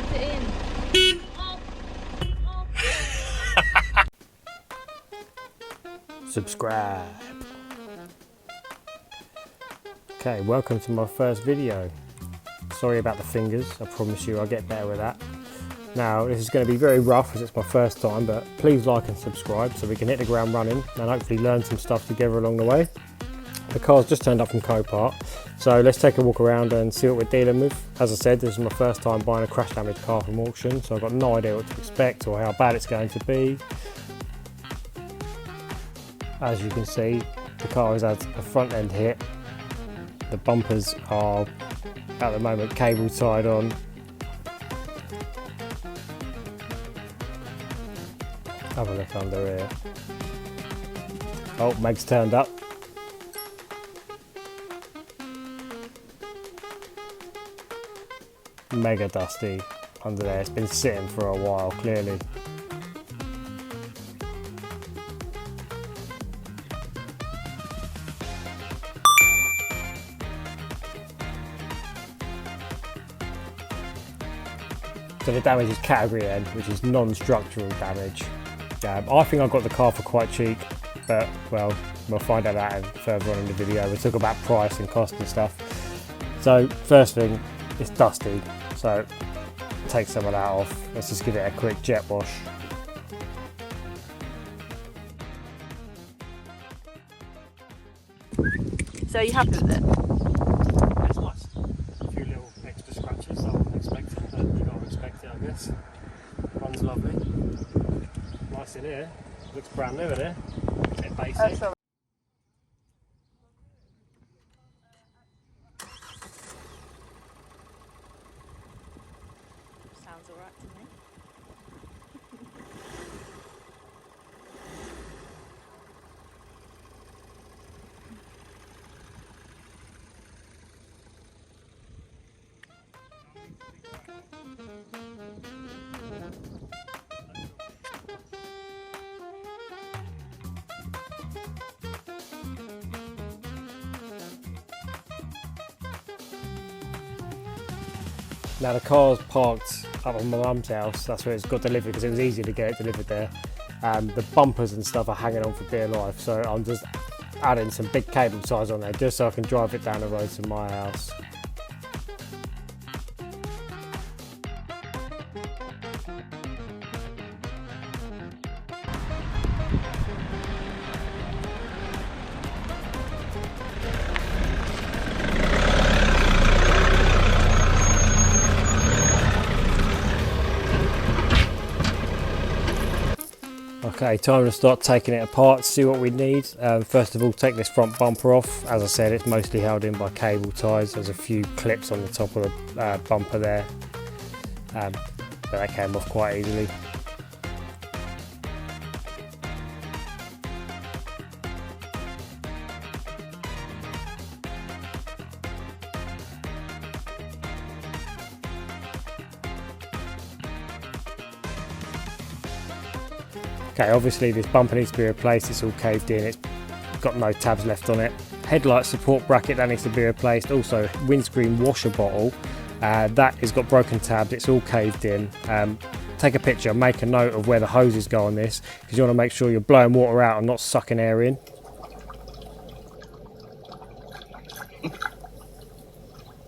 plugged it in. Subscribe. Okay, welcome to my first video. Sorry about the fingers, I promise you I'll get better with that. Now this is going to be very rough as it's my first time, but please like and subscribe so we can hit the ground running and hopefully learn some stuff together along the way. The car's just turned up from Copart, so let's take a walk around and see what we're dealing with. As I said, this is my first time buying a crash damaged car from auction, so I've got no idea what to expect or how bad it's going to be. As you can see, the car has had a front end hit. The bumpers are at the moment cable tied on. Have a look under here. Oh, Meg's turned up. Mega dusty under there. It's been sitting for a while, clearly. So the damage is category N, which is non-structural damage. I think I got the car for quite cheap, but well, we'll find out that further on in the video. We'll talk about price and cost and stuff. So first thing, it's dusty. So take some of that off. Let's just give it a quick jet wash. So are you happy with it? It's nice. A few little extra scratches I wasn't expecting, but you gotta expect it, I guess. Runs lovely. Nice in here. Looks brand new in here. A bit basic. Sounds alright to me. Now the car's parked up on my mum's house, that's where it's got delivered because it was easy to get it delivered there. The bumpers and stuff are hanging on for dear life, so I'm just adding some big cable ties on there just so I can drive it down the road to my house. Okay, time to start taking it apart, see what we need. First of all, take this front bumper off. As I said, it's mostly held in by cable ties. There's a few clips on the top of the bumper there, but that came off quite easily. Okay, obviously this bumper needs to be replaced, it's all caved in, it's got no tabs left on it. Headlight support bracket, that needs to be replaced. Also windscreen washer bottle, that has got broken tabs, it's all caved in. Take a picture, make a note of where the hoses go on this, because you want to make sure you're blowing water out and not sucking air in.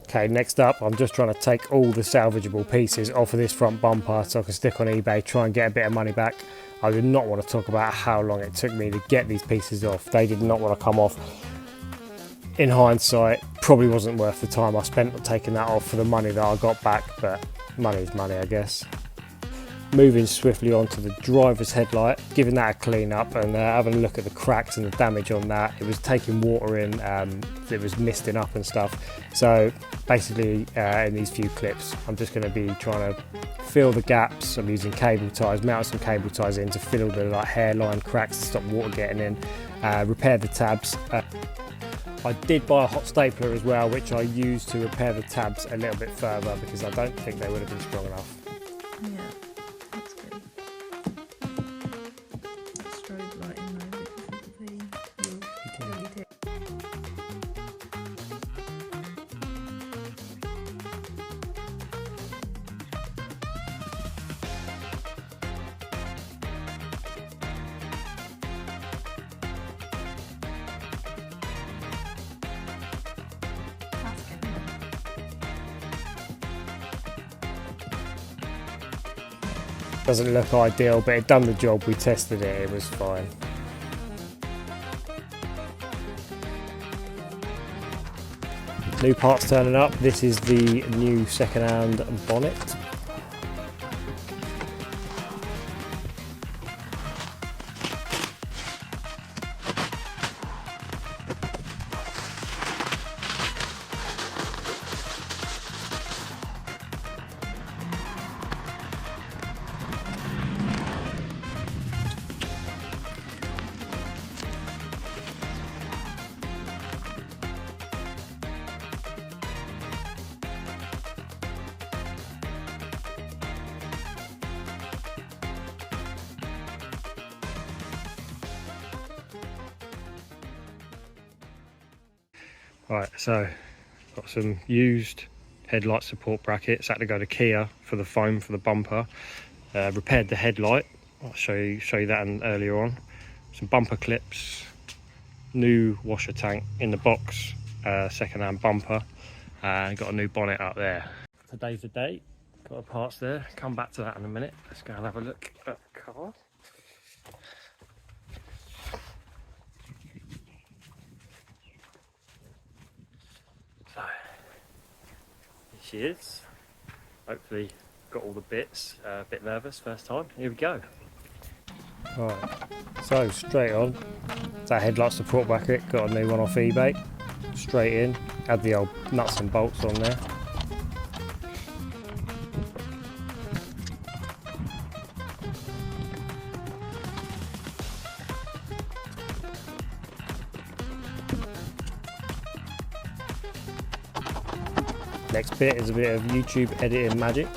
Okay, next up, I'm just trying to take all the salvageable pieces off of this front bumper so I can stick on eBay, try and get a bit of money back. I did not want to talk about how long it took me to get these pieces off. They did not want to come off. In hindsight, probably wasn't worth the time I spent taking that off for the money that I got back, but money is money, I guess. Moving swiftly on to the driver's headlight, giving that a clean up and having a look at the cracks and the damage on that. It was taking water in, it was misting up and stuff. So basically in these few clips, I'm just going to be trying to fill the gaps. I'm using cable ties, mounting some cable ties in to fill the hairline cracks to stop water getting in, repair the tabs. I did buy a hot stapler as well, which I used to repair the tabs a little bit further because I don't think they would have been strong enough. Yeah. That's good. Strobe light in there because of the LED. Doesn't look ideal, but it done the job. We tested it, it was fine. New parts turning up. This is the new second-hand bonnet. Right, so got some used headlight support brackets. Had to go to Kia for the foam for the bumper. Repaired the headlight. I'll show you that earlier on. Some bumper clips, new washer tank in the box, second-hand bumper, and got a new bonnet up there. Today's the date. Got the parts there. Come back to that in a minute. Let's go and have a look at the car. So, here she is. Hopefully got all the bits. A bit nervous first time. Here we go. Right, so straight on. That headlight support bracket, got a new one off eBay. Straight in, add the old nuts and bolts on there. Next bit is a bit of YouTube editing magic.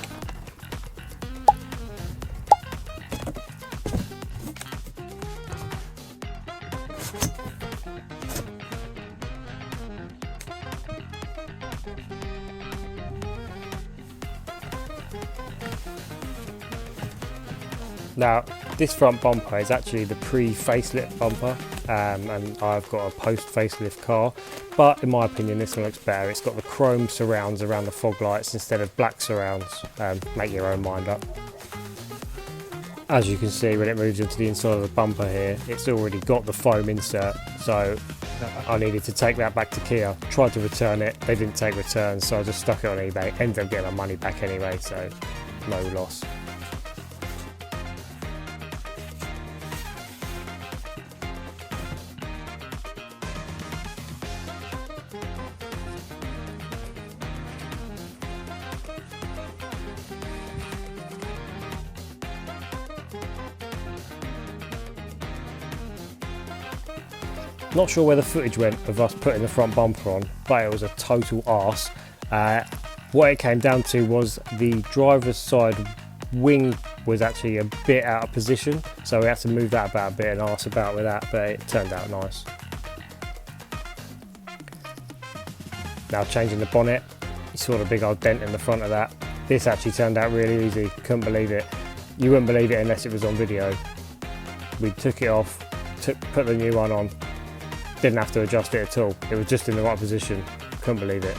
Now, this front bumper is actually the pre-facelift bumper, and I've got a post-facelift car, but in my opinion this one looks better. It's got the chrome surrounds around the fog lights instead of black surrounds. Make your own mind up. As you can see, when it moves into the inside of the bumper here, it's already got the foam insert, so I needed to take that back to Kia. Tried to return it, they didn't take returns, so I just stuck it on eBay. Ended up getting my money back anyway, so no loss. Not sure where the footage went of us putting the front bumper on, but it was a total arse. What it came down to was the driver's side wing was actually a bit out of position, so we had to move that about a bit and arse about with that, but it turned out nice. Now changing the bonnet, you saw the big old dent in the front of that. This actually turned out really easy, couldn't believe it. You wouldn't believe it unless it was on video. We took it off, put the new one on. Didn't have to adjust it at all. It was just in the right position. Couldn't believe it.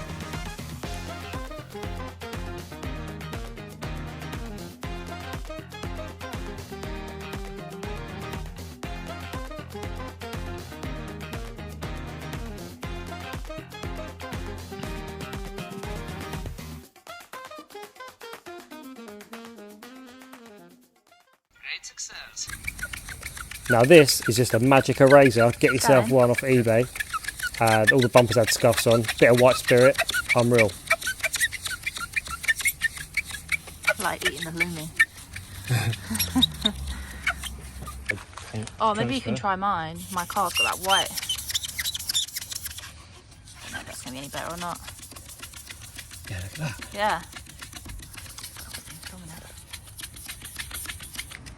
Great success. Now this is just a magic eraser. Get yourself one off eBay. All the bumpers had scuffs on. Bit of white spirit. Unreal. Like eating the lumi. Oh, maybe you can try mine. My car's got that white. I don't know if that's going to be any better or not. Yeah, look at that. Yeah.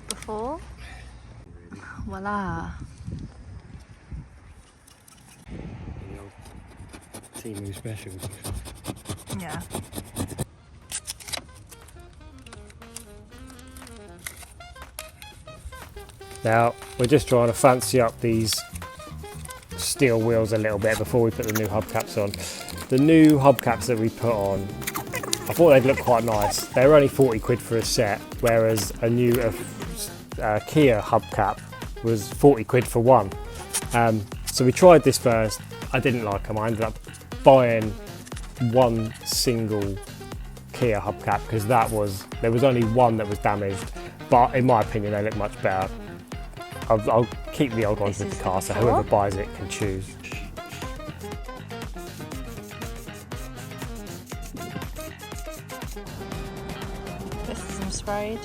Before. Voila. Teemu specials. Yeah. Now we're just trying to fancy up these steel wheels a little bit before we put the new hubcaps on. The new hubcaps that we put on I thought they'd look quite nice. They were only 40 quid for a set, whereas a new Kia hubcap was 40 quid for one. So we tried this first. I didn't like them. I ended up buying one single Kia hubcap because there was only one that was damaged, but in my opinion they look much better. I'll keep the old ones with the car, so whoever buys it can choose. This is some sprayed.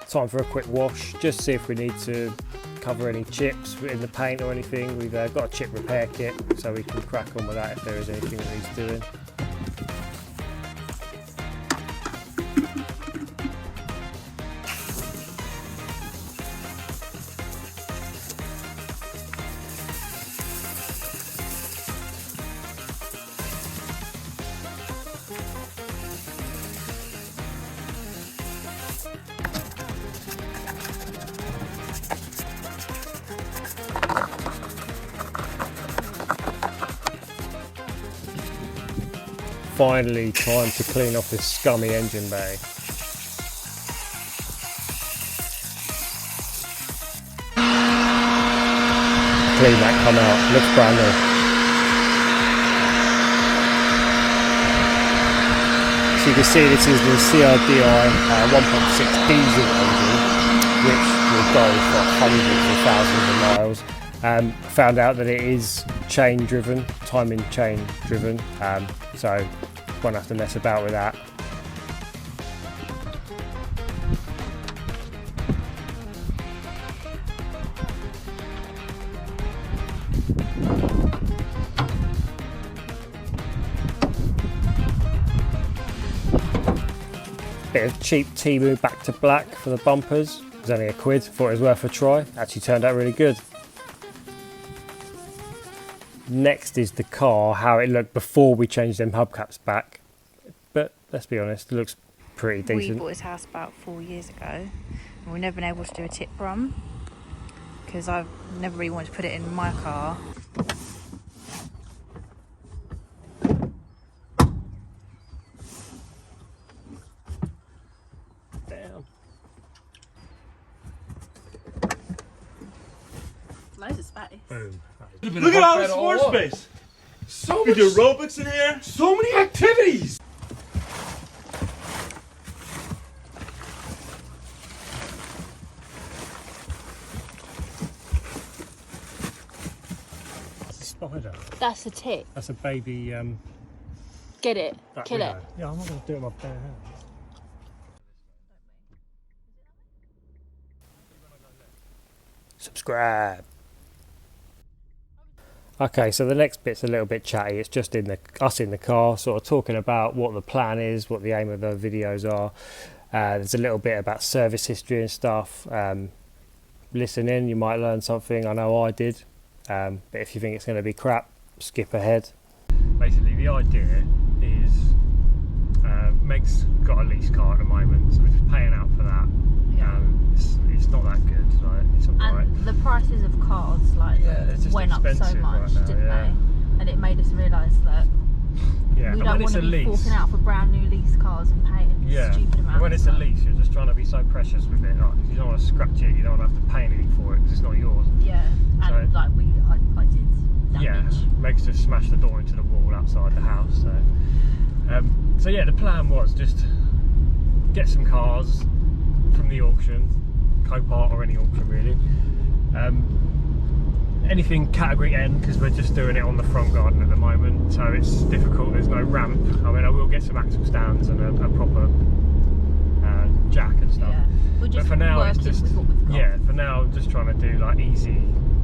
Time for a quick wash, just see if we need to cover any chips in the paint or anything. We've got a chip repair kit, so we can crack on with that if there is anything that needs doing. Finally, time to clean off this scummy engine bay. Clean that come out, looks brand new. So you can see this is the CRDI 1.6 diesel engine, which will go for hundreds of thousands of miles. Found out that it is chain driven, timing chain driven, so won't have to mess about with that. Bit of cheap Temu back to black for the bumpers. It was only £1, thought it was worth a try. Actually turned out really good. Next is the car, how it looked before we changed them hubcaps back. But let's be honest, it looks pretty decent. We bought this house about 4 years ago, and we've never been able to do a tip run because I've never really wanted to put it in my car. Damn. Loads of space. Boom. Look at all this floor space. So We much, do aerobics in here. so many activities. Spider. That's a tip. That's a baby. Get it. Kill it. Yeah, I'm not going to do it with my bare hands. Subscribe. Okay, so the next bit's a little bit chatty. It's just us in the car, sort of talking about what the plan is, what the aim of the videos are. There's a little bit about service history and stuff. Listen in, you might learn something. I know I did. But if you think it's going to be crap, skip ahead. Basically, the idea is Meg's got a lease car at the moment, so we're just paying out for that. Yeah. It's not that good, right? It's alright. And the prices of cars went up so much, didn't they? And it made us realise that we don't want to be forking out for brand new lease cars and paying stupid amounts. When it's a lease, you're just trying to be so precious with it. Like, you don't want to scratch it, you don't want to have to pay anything for it because it's not yours. Yeah, and So- I did damage. Yeah, Meg's just smashed the door into the wall outside the house. So yeah, the plan was just get some cars from the auction, Copart or any auction really. Anything category N because we're just doing it on the front garden at the moment, so it's difficult. There's no ramp. I mean, I will get some axle stands and a proper jack and stuff. Yeah, we're just but for now, it's working just with what we've got. for now, I'm just trying to do like easy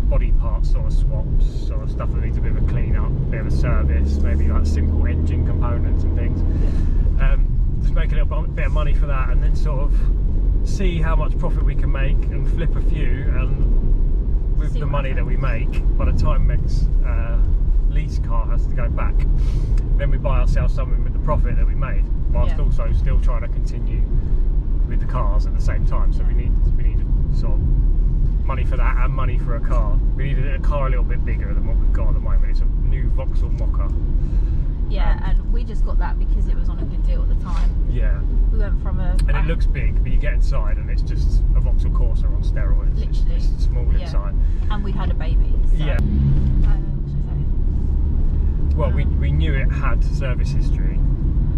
body part sort of swaps, sort of stuff that needs a bit of a clean up, a bit of a service, maybe like simple engine components and things. Just make a little bit of money for that, and then sort of see how much profit we can make and flip a few, and with the money that we make, by the time Meg's lease car has to go back, then we buy ourselves something with the profit that we made, whilst also still trying to continue with the cars at the same time. So we need to sort of money for that and money for a car. We needed a car a little bit bigger than what we've got at the moment. It's a new Vauxhall Mocha. Yeah, and we just got that because it was on a good deal at the time. Yeah. We went from a... And it looks big, but you get inside and it's just a Vauxhall Corsa on steroids. Literally. It's small inside. And we had a baby. So, yeah. Well, we knew it had service history,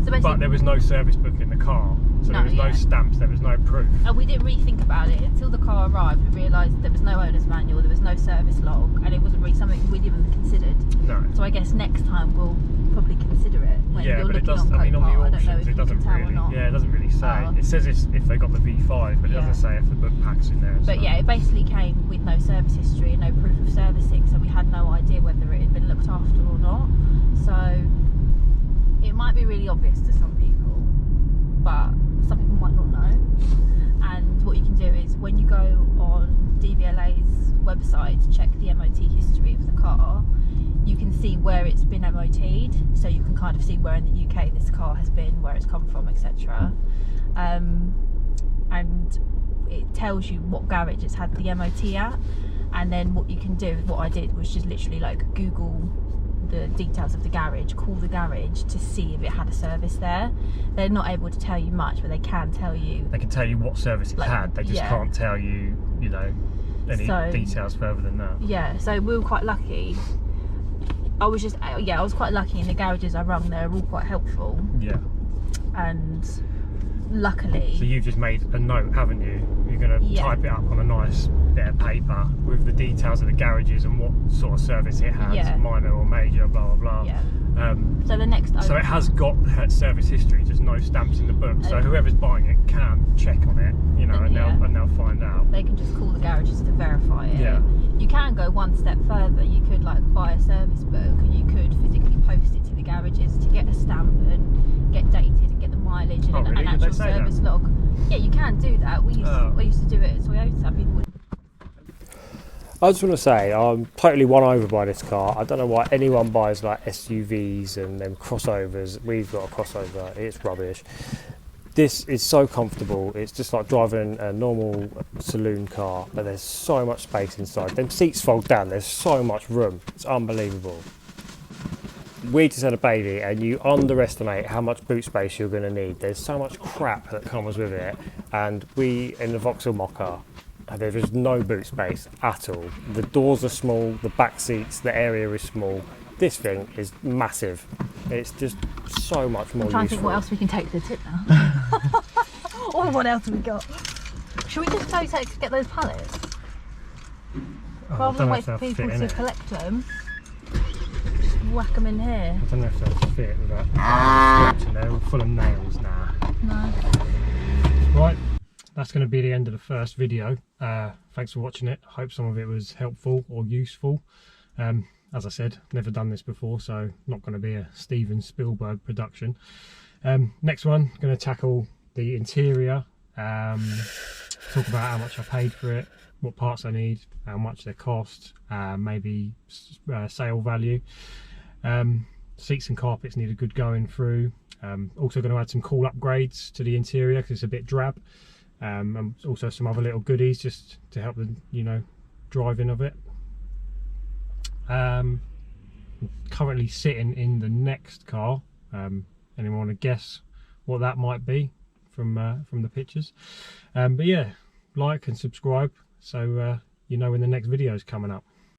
so but there was no service book in the car. So there was no stamps, there was no proof. And we didn't really think about it until the car arrived. We realised there was no owner's manual, there was no service log, and it wasn't really something we'd even considered. No. So I guess next time we'll probably consider it when you're looking on Copart. I mean, on the auctions, I don't know if it doesn't really. Yeah, it doesn't really say. It says if they got the V5, but it doesn't say if the book pack's in there. But yeah, it basically came with no service history and no proof of servicing, so we had no idea whether it had been looked after or not. So it might be really obvious to some people, but some people might not know. And what you can do is when you go on DVLA's website to check the MOT history of the car, you can see where it's been MOT'd, so you can kind of see where in the UK this car has been, where it's come from, etc. And it tells you what garage it's had the MOT at, and then what you can do, what I did was just literally like Google the details of the garage, call the garage to see if it had a service there. They're not able to tell you much, but they can tell you. They can tell you what service it's had. They just can't tell you, you know, any details further than that. Yeah. So we were quite lucky. I was quite lucky in the garages I rung. They're all quite helpful. Yeah. And luckily. So you've just made a note, haven't you? You're going to type it up on a nice bit of paper with the details of the garages and what sort of service it has, minor or major, blah blah blah. Yeah. So the next. So it has got service history, just no stamps in the book. So whoever's buying it can check on it, you know, and they'll find out. They can just call the garages to verify it. Yeah. You can go one step further. You could like buy a service book, and you could physically post it to the garages to get a stamp and get dated and get the mileage and an actual service log. Yeah, you can do that. We used to do it at Toyota. People would. I just want to say I'm totally won over by this car. I don't know why anyone buys like SUVs and then crossovers. We've got a crossover. It's rubbish. This is so comfortable. It's just like driving a normal saloon car, but there's so much space inside. Them seats fold down. There's so much room. It's unbelievable. We just had a baby, and you underestimate how much boot space you're going to need. There's so much crap that comes with it, and we in the Vauxhall Mocha, there is no boot space at all. The doors are small, the back seats, the area is small. This thing is massive. It's just so much more useful. I'm trying to think what else we can take to the tip now. Or what else have we got? Should we just go to get those pallets? Rather than wait for people to collect them, just whack them in here. I don't know if they'll fit without scratching. They're all full of nails now. No. Right. That's going to be the end of the first video. Thanks for watching it. I hope some of it was helpful or useful. As I said, never done this before, so not going to be a Steven Spielberg production. Next one, going to tackle the interior, talk about how much I paid for it, what parts I need, how much they cost, maybe sale value. Seats and carpets need a good going through. Also going to add some cool upgrades to the interior because it's a bit drab. And also some other little goodies just to help the, you know, driving of it. Currently sitting in the next car. Anyone want to guess what that might be from the pictures? But yeah, like and subscribe so you know when the next video is coming up.